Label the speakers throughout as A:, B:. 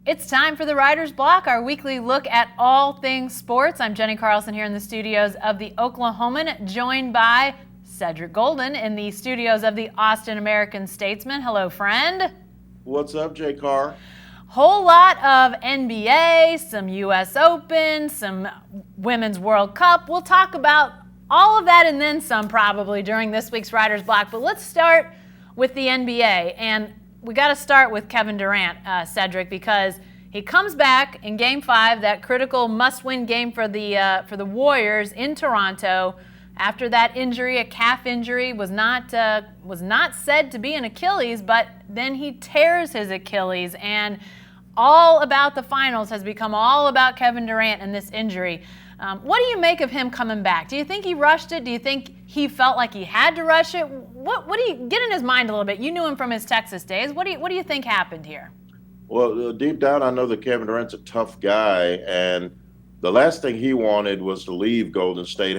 A: It's time for the Writer's Block, our weekly look at all things sports. I'm Jenny Carlson here in the studios of the Oklahoman, joined by Cedric Golden in the studios of the Austin American-Statesman. Hello, friend.
B: What's up, J. Carr?
A: Whole lot of NBA, some U.S. Open, some Women's World Cup. We'll talk about all of that and then some probably during this week's Writer's Block. But let's start with the NBA. And we got to start with Kevin Durant, Cedric, because he comes back in Game 5, that critical must-win game for the Warriors in Toronto. After that injury, a calf injury, was not said to be an Achilles, but then he tears his Achilles, and all about the finals has become all about Kevin Durant and this injury. What do you make of him coming back? Do you think he rushed it? Do you think he felt like he had to rush it? What do you get in his mind a little bit? You knew him from his Texas days. What do you think happened here?
B: Well, deep down, I know that Kevin Durant's a tough guy, and the last thing he wanted was to leave Golden State,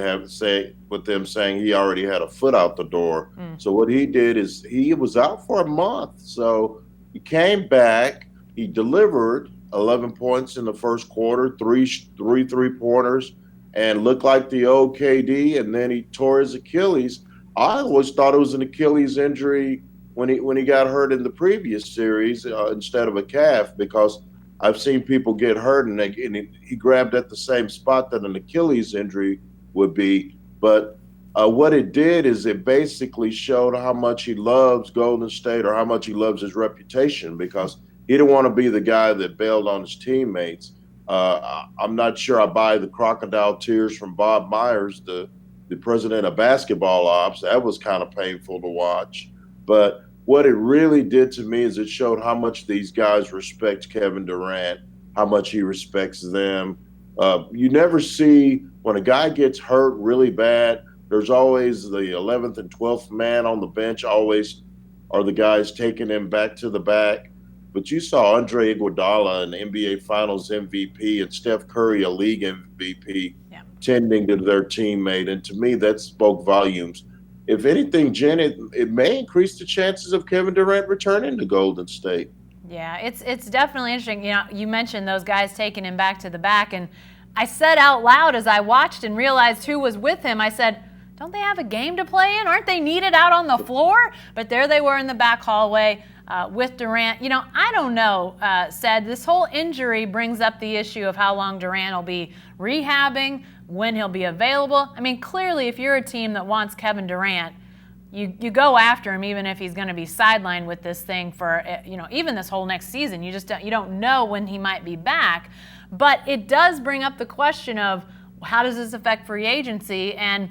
B: with them saying he already had a foot out the door. So what he did is he was out for a month. So he came back, he delivered 11 points in the first quarter, three three-pointers, and looked like the old KD, and then he tore his Achilles. I always thought it was an Achilles injury when he got hurt in the previous series instead of a calf, because I've seen people get hurt and he grabbed at the same spot that an Achilles injury would be. But what it did is it basically showed how much he loves Golden State, or how much he loves his reputation, because he didn't want to be the guy that bailed on his teammates. I'm not sure I buy the crocodile tears from Bob Myers, the president of basketball ops. That was kind of painful to watch. But what it really did to me is it showed how much these guys respect Kevin Durant, how much he respects them. You never see when a guy gets hurt really bad, there's always the 11th and 12th man on the bench, always are the guys taking him back to the back. But you saw Andre Iguodala, an NBA Finals MVP, and Steph Curry, a league MVP, tending to their teammate. And to me, that spoke volumes. If anything, Jen, it may increase the chances of Kevin Durant returning to Golden State.
A: Yeah, it's definitely interesting. You know, you mentioned those guys taking him back to the back, and I said out loud as I watched and realized who was with him, I said, don't they have a game to play in? Aren't they needed out on the floor? But there they were in the back hallway with Durant. You know, I don't know, said this whole injury brings up the issue of how long Durant will be rehabbing, when he'll be available. I mean, clearly, if you're a team that wants Kevin Durant, you go after him even if he's going to be sidelined with this thing for, even this whole next season. You don't know when he might be back. But it does bring up the question of how does this affect free agency? And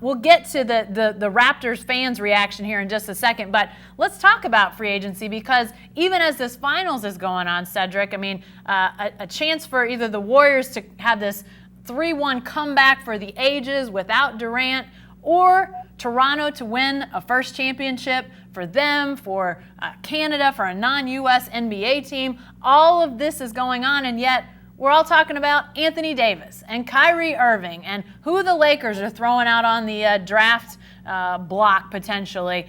A: we'll get to the Raptors fans' reaction here in just a second, but let's talk about free agency, because even as this finals is going on, Cedric, I mean, a chance for either the Warriors to have this 3-1 comeback for the ages without Durant, or Toronto to win a first championship for them, for Canada, for a non-U.S. NBA team. All of this is going on, and yet we're all talking about Anthony Davis and Kyrie Irving and who the Lakers are throwing out on the draft block potentially.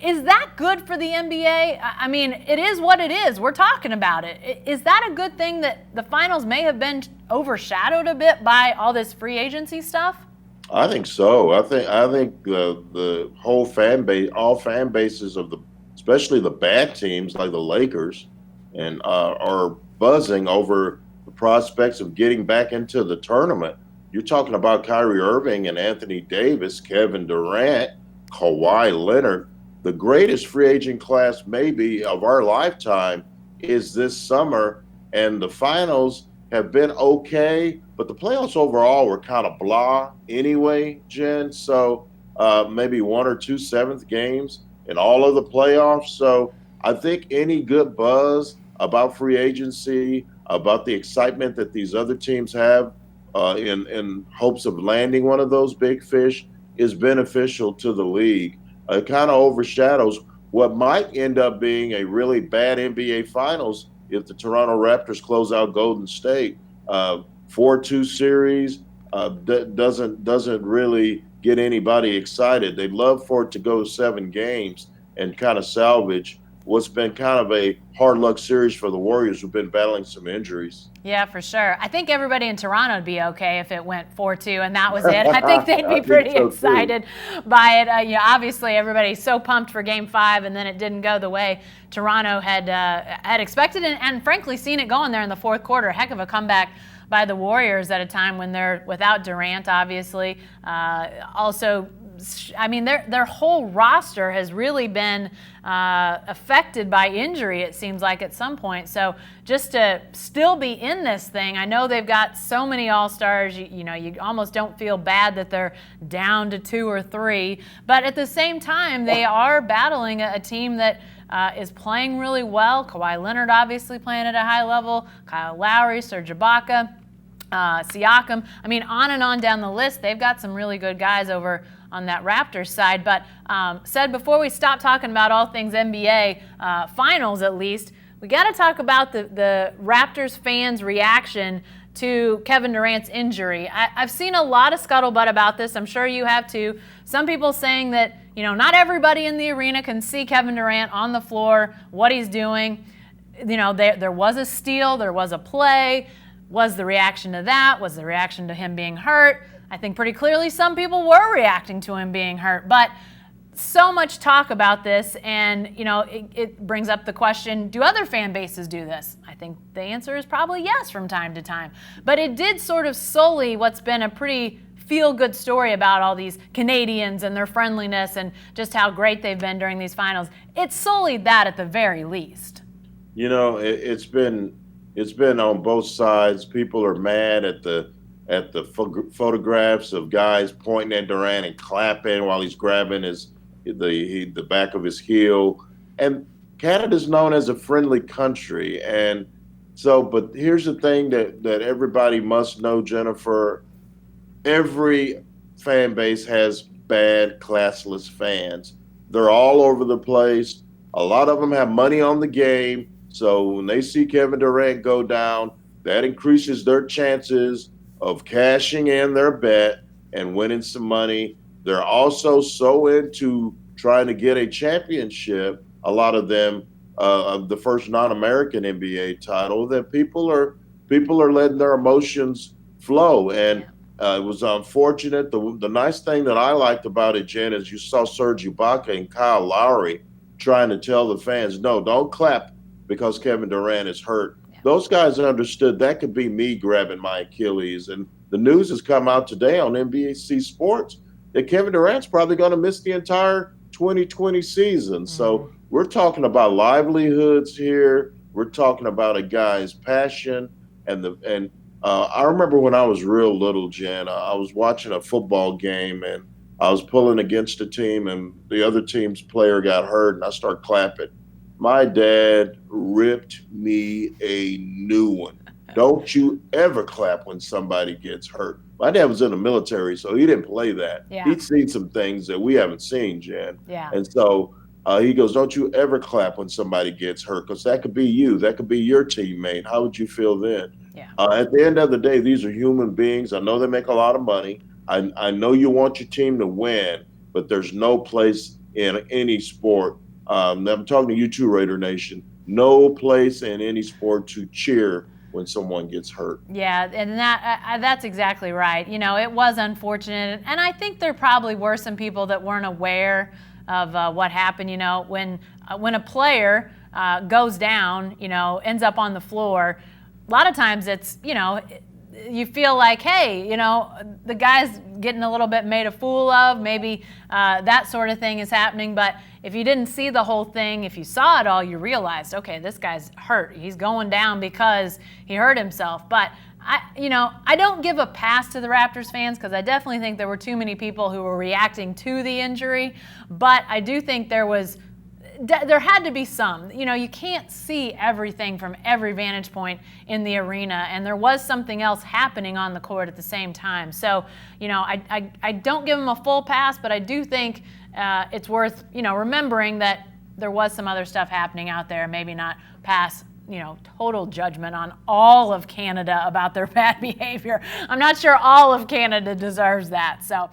A: Is that good for the NBA? I mean, it is what it is. We're talking about it. Is that a good thing that the finals may have been overshadowed a bit by all this free agency stuff?
B: I think so. I think the whole fan base, all fan bases of especially the bad teams like the Lakers, and are buzzing over the prospects of getting back into the tournament. You're talking about Kyrie Irving and Anthony Davis, Kevin Durant, Kawhi Leonard. The greatest free agent class maybe of our lifetime is this summer, and the finals have been okay, but the playoffs overall were kind of blah anyway, Jen. So maybe one or two seventh games in all of the playoffs. So I think any good buzz about free agency, about the excitement that these other teams have in hopes of landing one of those big fish is beneficial to the league. It kind of overshadows what might end up being a really bad NBA Finals if the Toronto Raptors close out Golden State. 4-2 series doesn't really get anybody excited. They'd love for it to go 7 games and kind of salvage what's been kind of a hard luck series for the Warriors, who've been battling some injuries.
A: Yeah, for sure. I think everybody in Toronto would be okay if it went 4-2 and that was it. I think they'd be pretty excited by it. Obviously everybody's so pumped for Game 5, and then it didn't go the way Toronto had expected, and frankly seen it going there in the fourth quarter. A heck of a comeback by the Warriors at a time when they're without Durant, obviously. Also, I mean, their whole roster has really been affected by injury, it seems like, at some point. So just to still be in this thing, I know they've got so many all-stars, you almost don't feel bad that they're down to 2 or 3. But at the same time, they are battling a team that is playing really well. Kawhi Leonard obviously playing at a high level. Kyle Lowry, Serge Ibaka, Siakam. I mean, on and on down the list. They've got some really good guys over on that Raptors side. But said before we stop talking about all things NBA finals, at least, we got to talk about the Raptors fans' reaction to Kevin Durant's injury. I've seen a lot of scuttlebutt about this. I'm sure you have too. Some people saying that, not everybody in the arena can see Kevin Durant on the floor, what he's doing. There was a steal, there was a play. Was the reaction to that? Was the reaction to him being hurt? I think pretty clearly some people were reacting to him being hurt. But so much talk about this, and it brings up the question, do other fan bases do this? I think the answer is probably yes from time to time. But it did sort of sully what's been a pretty feel-good story about all these Canadians and their friendliness and just how great they've been during these finals. It sullied that at the very least.
B: It's been on both sides. People are mad at the photographs of guys pointing at Durant and clapping while he's grabbing the back of his heel. And Canada's known as a friendly country, and so. But here's the thing that everybody must know, Jennifer. Every fan base has bad, classless fans. They're all over the place. A lot of them have money on the game. So when they see Kevin Durant go down, that increases their chances of cashing in their bet and winning some money. They're also so into trying to get a championship, a lot of them, of the first non-American NBA title, that people are letting their emotions flow. And it was unfortunate. The nice thing that I liked about it, Jen, is you saw Serge Ibaka and Kyle Lowry trying to tell the fans, no, don't clap because Kevin Durant is hurt. Yeah. Those guys understood that could be me grabbing my Achilles. And the news has come out today on NBC Sports that Kevin Durant's probably going to miss the entire 2020 season. Mm-hmm. So we're talking about livelihoods here. We're talking about a guy's passion. And I remember when I was real little, Jen, I was watching a football game and I was pulling against a team and the other team's player got hurt and I started clapping. My dad ripped me a new one. Don't you ever clap when somebody gets hurt. My dad was in the military, so he didn't play that. Yeah. He'd seen some things that we haven't seen, Jen.
A: Yeah.
B: And so he goes, don't you ever clap when somebody gets hurt, because that could be you. That could be your teammate. How would you feel then?
A: Yeah.
B: At the end of the day, these are human beings. I know they make a lot of money. I know you want your team to win, but there's no place in any sport. I'm talking to you too, Raider Nation. No place in any sport to cheer when someone gets hurt.
A: Yeah, and that's exactly right. It was unfortunate, and I think there probably were some people that weren't aware of what happened. When a player goes down, ends up on the floor, a lot of times it's, you feel like, hey, the guy's getting a little bit made a fool of. Maybe that sort of thing is happening. But if you didn't see the whole thing, if you saw it all, you realized, okay, this guy's hurt. He's going down because he hurt himself. But I don't give a pass to the Raptors fans because I definitely think there were too many people who were reacting to the injury. But I do think there had to be some. You can't see everything from every vantage point in the arena, and there was something else happening on the court at the same time. So, I don't give them a full pass, but I do think it's worth, remembering that there was some other stuff happening out there, maybe not pass total judgment on all of Canada about their bad behavior. I'm not sure all of Canada deserves that. So